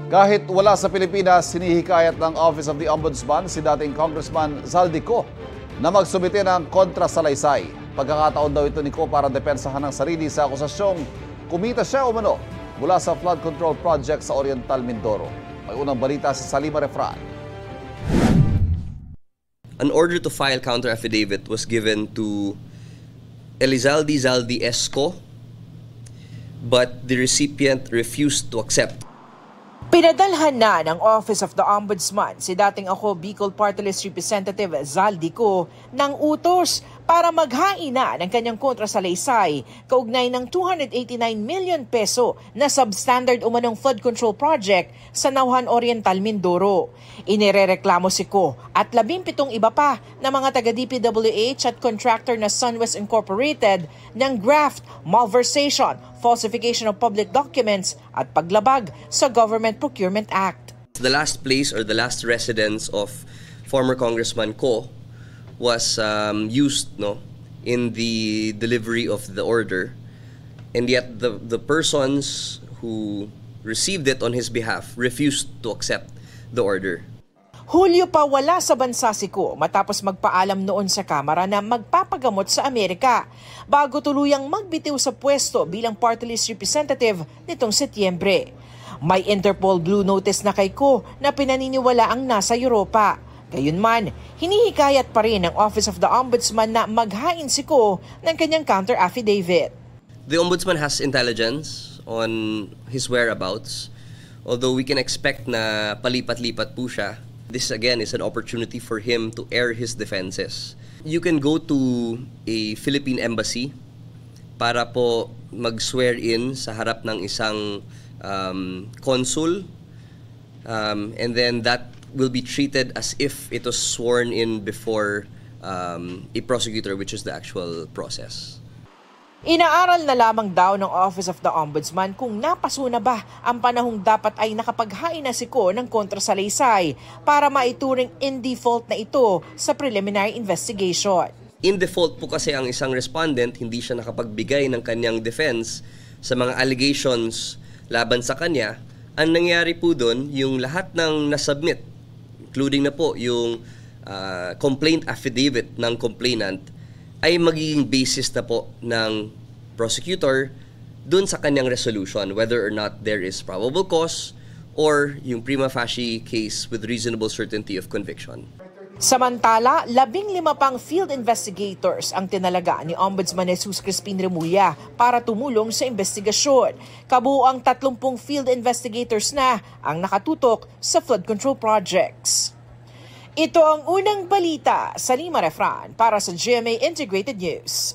Kahit wala sa Pilipinas, sinihikayat ng Office of the Ombudsman si dating Congressman Zaldico na magsumite ng kontrasalaysay. Pagkakataon daw ito ni Ko para depensahan ng sarili sa akusasyong kumita siya umano mula sa flood control project sa Oriental Mindoro. May unang balita si Salima Refran. An order to file counter-affidavit was given to Elizalde Zaldi Esco, but the recipient refused to accept. Pinadalhan na ng Office of the Ombudsman si dating Bicol Party List Representative Zaldico ng utos para maghain na ng kanyang kontrasalaysay kaugnay ng 289 million peso na substandard umanong flood control project sa Nauhan Oriental, Mindoro. Inirereklamo si Ko at 17 iba pa na mga taga-DPWH at contractor na Sunwest Incorporated ng graft, malversation, falsification of public documents at paglabag sa Government Procurement Act. The last place or the last residence of former Congressman Ko was used in the delivery of the order, and yet the persons who received it on his behalf refused to accept the order. Hulyo pa wala sa bansa si Ko matapos magpaalam noon sa Kamara na magpapagamot sa Amerika bago tuluyang magbitiw sa pwesto bilang party list representative nitong Setyembre. May Interpol Blue Notice na kay Ko na pinaniniwala ang nasa Europa. Gayunman, hinihikayat pa rin ng Office of the Ombudsman na maghain si Ko ng kanyang counter-affidavit. The Ombudsman has intelligence on his whereabouts, although we can expect na palipat-lipat po siya. This again is an opportunity for him to air his defenses. You can go to a Philippine embassy para po mag-swear in sa harap ng isang consul, and then that will be treated as if it was sworn in before a prosecutor, which is the actual process. Inaaral na lamang daw ng Office of the Ombudsman kung napaso na ba ang panahong dapat ay nakapaghain na si Ko ng kontrasalaysay para maituring in default na ito sa preliminary investigation. In default po kasi ang isang respondent, hindi siya nakapagbigay ng kanyang defense sa mga allegations laban sa kanya. Ang nangyari po doon, yung lahat ng nasubmit, including na po yung complaint affidavit ng complainant, ay magiging basis na po ng prosecutor dun sa kanyang resolution, whether or not there is probable cause or yung prima facie case with reasonable certainty of conviction. Samantala, 15 pang field investigators ang tinalaga ni Ombudsman Jesus Crispin Remulla para tumulong sa investigasyon. Kabuuang 30 field investigators na ang nakatutok sa flood control projects. Ito ang unang balita sa Salima Refran para sa GMA Integrated News.